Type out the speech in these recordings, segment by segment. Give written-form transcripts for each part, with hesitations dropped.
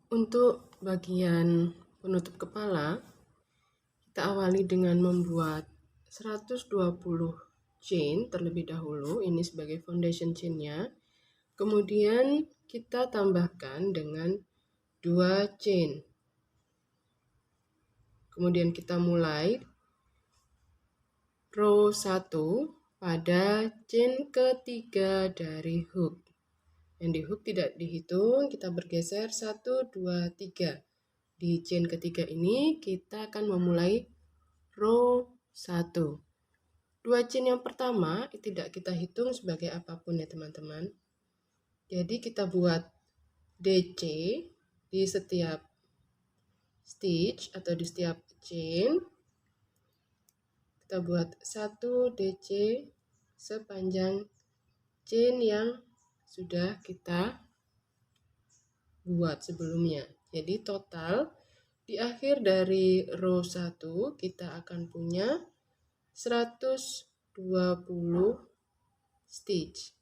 Untuk bagian penutup kepala, kita awali dengan membuat 120 chain terlebih dahulu, ini sebagai foundation chain-nya. Kemudian kita tambahkan dengan 2 chain. Kemudian kita mulai row 1 pada chain ketiga dari hook. Yang di hook tidak dihitung, kita bergeser 1, 2, 3. Di chain ketiga ini kita akan memulai row 1. 2 chain yang pertama tidak kita hitung sebagai apapun ya teman-teman. Jadi kita buat DC di setiap stitch atau di setiap chain. Kita buat 1 DC sepanjang chain yang sudah kita buat sebelumnya. Jadi total di akhir dari row 1 kita akan punya 120 stitch.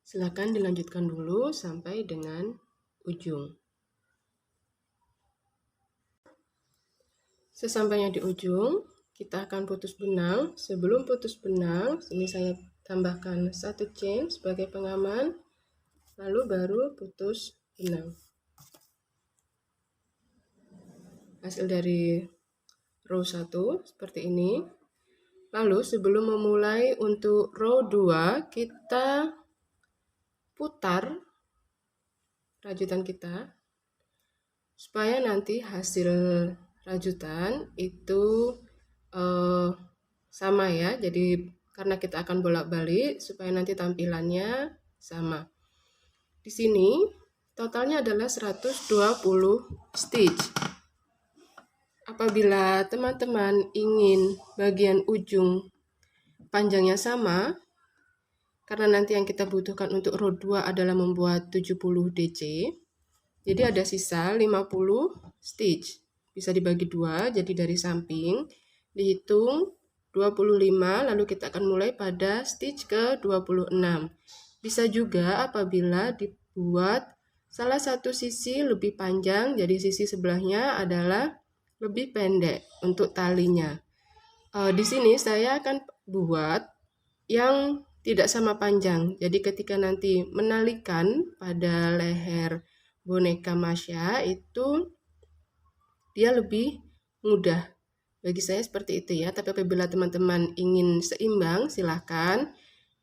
Silakan dilanjutkan dulu sampai dengan ujung. Sesampainya di ujung, kita akan putus benang. Sebelum putus benang, ini saya tambahkan 1 chain sebagai pengaman, lalu baru putus benang. Hasil dari row 1 seperti ini. Lalu sebelum memulai untuk row 2, kita putar rajutan kita supaya nanti hasil rajutan itu sama ya. Jadi karena kita akan bolak-balik supaya nanti tampilannya sama. Di sini totalnya adalah 120 stitch. Apabila teman-teman ingin bagian ujung panjangnya sama, karena nanti yang kita butuhkan untuk row 2 adalah membuat 70 DC, jadi ada sisa 50 stitch. Bisa dibagi 2, jadi dari samping dihitung 25, lalu kita akan mulai pada stitch ke 26. Bisa juga apabila dibuat salah satu sisi lebih panjang, jadi sisi sebelahnya adalah lebih pendek untuk talinya. Di sini saya akan buat yang tidak sama panjang. Jadi ketika nanti menalikan pada leher boneka Masya itu dia lebih mudah. Bagi saya seperti itu ya. Tapi apabila teman-teman ingin seimbang, silahkan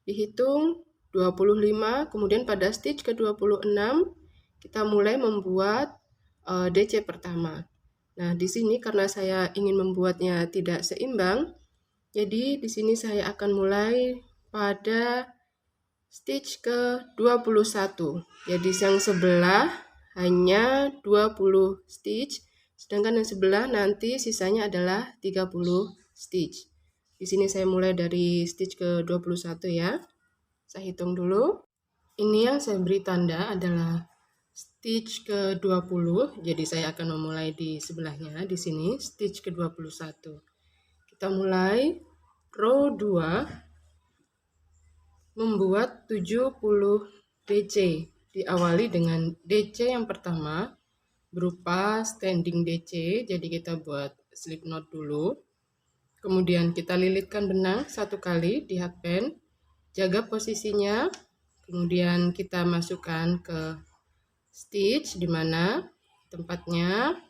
dihitung 25, kemudian pada stitch ke-26 kita mulai membuat DC pertama. Nah, di sini karena saya ingin membuatnya tidak seimbang, jadi di sini saya akan mulai pada stitch ke-21. Jadi yang sebelah hanya 20 stitch, sedangkan yang sebelah nanti sisanya adalah 30 stitch. Di sini saya mulai dari stitch ke-21 ya. Saya hitung dulu. Ini yang saya beri tanda adalah stitch ke-20. Jadi saya akan memulai di sebelahnya di sini stitch ke-21. Kita mulai row 2 membuat 70 DC. Diawali dengan DC yang pertama berupa standing DC, jadi kita buat slip knot dulu. Kemudian kita lilitkan benang 1 kali di hakband, jaga posisinya. Kemudian kita masukkan ke stitch di mana tempatnya.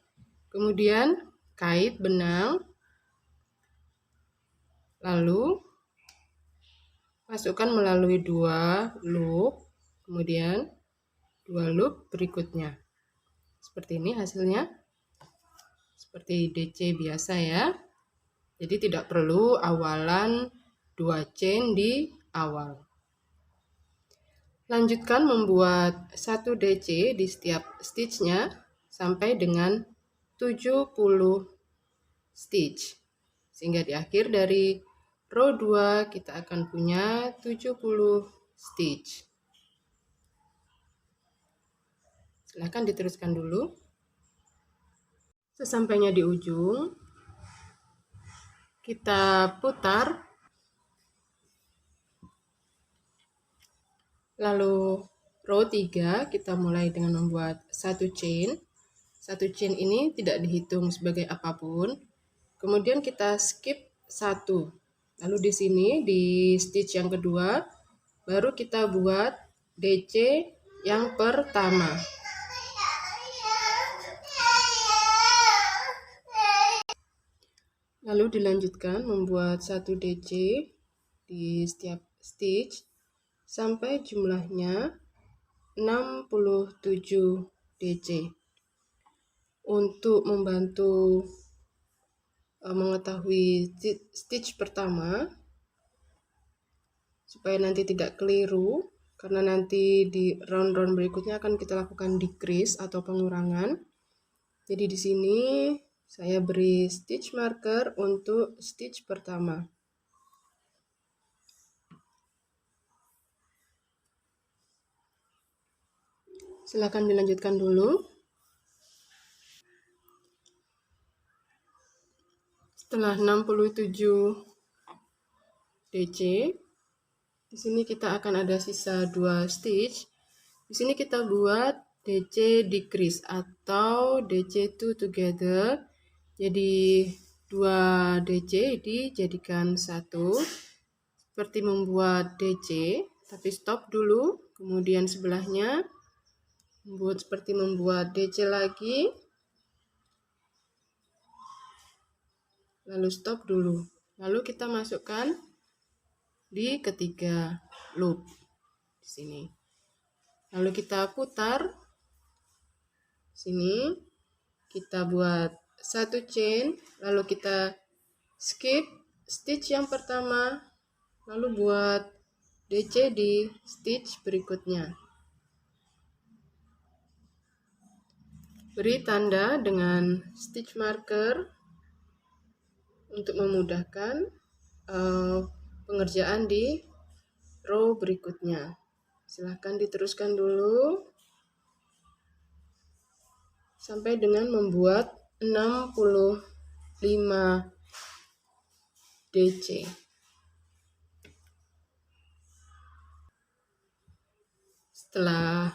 Kemudian kait benang. Lalu masukkan melalui 2 loop, kemudian 2 loop berikutnya. Seperti ini hasilnya. Seperti DC biasa ya. Jadi tidak perlu awalan 2 chain di awal. Lanjutkan membuat 1 DC di setiap stitchnya sampai dengan 70 stitch. Sehingga di akhir dari row 2 kita akan punya 70 stitch. Silahkan diteruskan dulu. Sesampainya di ujung, kita putar, lalu row 3 kita mulai dengan membuat satu chain. Satu chain ini tidak dihitung sebagai apapun. Kemudian kita skip satu. Lalu di sini di stitch yang kedua baru kita buat DC yang pertama. Lalu dilanjutkan membuat satu DC di setiap stitch sampai jumlahnya 67 DC. Untuk membantu mengetahui stitch pertama supaya nanti tidak keliru, karena nanti di round-round berikutnya akan kita lakukan decrease atau pengurangan. Jadi di sini saya beri stitch marker untuk stitch pertama. Silakan dilanjutkan dulu. Setelah 67 DC, di sini kita akan ada sisa 2 stitch. Di sini kita buat DC decrease atau DC two together. Jadi 2 DC dijadikan satu. Seperti membuat DC, tapi stop dulu. Kemudian sebelahnya seperti membuat DC lagi. Lalu stop dulu. Lalu kita masukkan di ketiga loop di sini. Lalu kita putar. Sini kita buat satu chain, lalu kita skip stitch yang pertama, lalu buat DC di stitch berikutnya. Beri tanda dengan stitch marker untuk memudahkan pengerjaan di row berikutnya. Silahkan diteruskan dulu sampai dengan membuat 65 DC. Setelah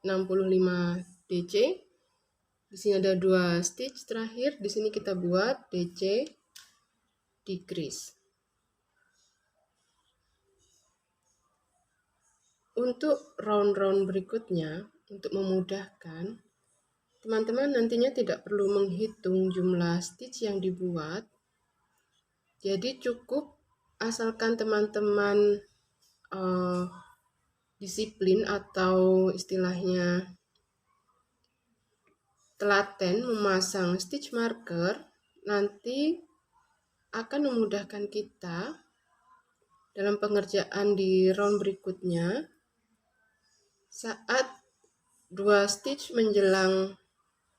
65 DC, di sini ada 2 stitch terakhir. Di sini kita buat DC decrease. Untuk round-round berikutnya, untuk memudahkan, teman-teman nantinya tidak perlu menghitung jumlah stitch yang dibuat. Jadi cukup asalkan teman-teman disiplin atau istilahnya telaten memasang stitch marker, nanti akan memudahkan kita dalam pengerjaan di round berikutnya. Saat 2 stitch menjelang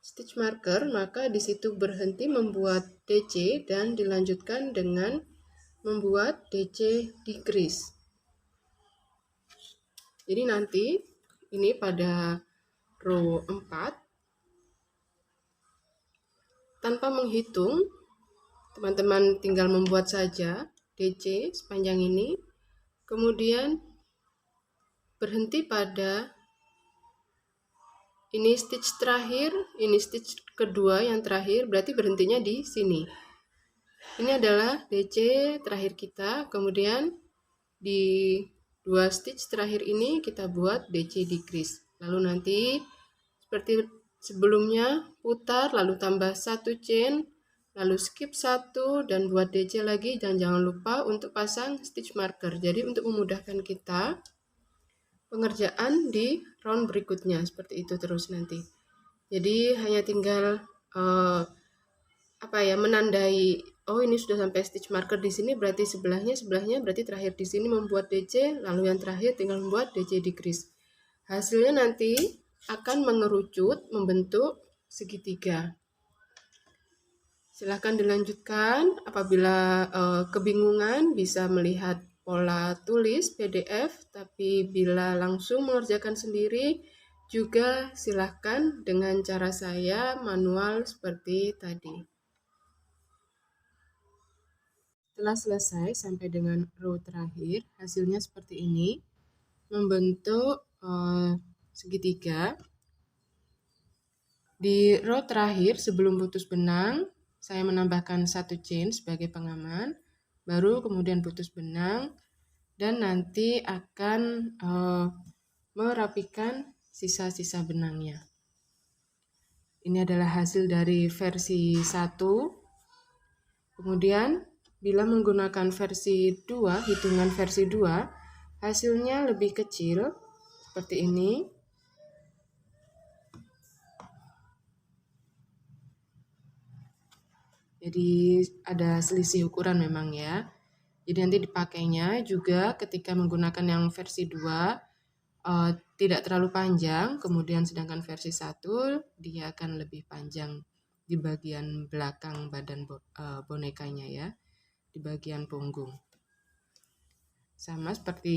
stitch marker, maka di situ berhenti membuat DC dan dilanjutkan dengan membuat DC decrease. Jadi nanti ini pada row 4 tanpa menghitung, teman-teman tinggal membuat saja DC sepanjang ini, kemudian berhenti pada ini stitch terakhir, ini stitch kedua yang terakhir, berarti berhentinya di sini. Ini adalah DC terakhir kita, kemudian di 2 stitch terakhir ini kita buat DC decrease. Lalu nanti seperti sebelumnya putar, lalu tambah satu chain, lalu skip satu dan buat DC lagi, dan jangan lupa untuk pasang stitch marker. Jadi untuk memudahkan kita pengerjaan di round berikutnya seperti itu terus nanti. Jadi hanya tinggal menandai, oh ini sudah sampai stitch marker di sini, berarti sebelahnya berarti terakhir di sini membuat DC, lalu yang terakhir tinggal membuat DC decrease. Hasilnya nanti akan mengerucut membentuk segitiga. Silahkan dilanjutkan. Apabila kebingungan bisa melihat pola tulis PDF, tapi bila langsung mengerjakan sendiri juga silahkan dengan cara saya manual seperti tadi. Setelah selesai sampai dengan row terakhir, hasilnya seperti ini, membentuk segitiga. Di row terakhir sebelum putus benang, saya menambahkan 1 chain sebagai pengaman, baru kemudian putus benang, dan nanti akan merapikan sisa-sisa benangnya. Ini adalah hasil dari versi 1. Kemudian, bila menggunakan versi 2, hitungan versi 2, hasilnya lebih kecil, seperti ini. Jadi ada selisih ukuran memang ya. Jadi nanti dipakainya juga ketika menggunakan yang versi 2 tidak terlalu panjang, kemudian sedangkan versi 1 dia akan lebih panjang di bagian belakang badan bonekanya ya, di bagian punggung. Sama seperti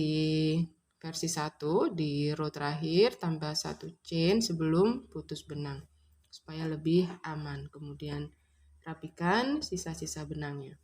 versi 1, di row terakhir tambah 1 chain sebelum putus benang supaya lebih aman. Kemudian rapikan sisa-sisa benangnya.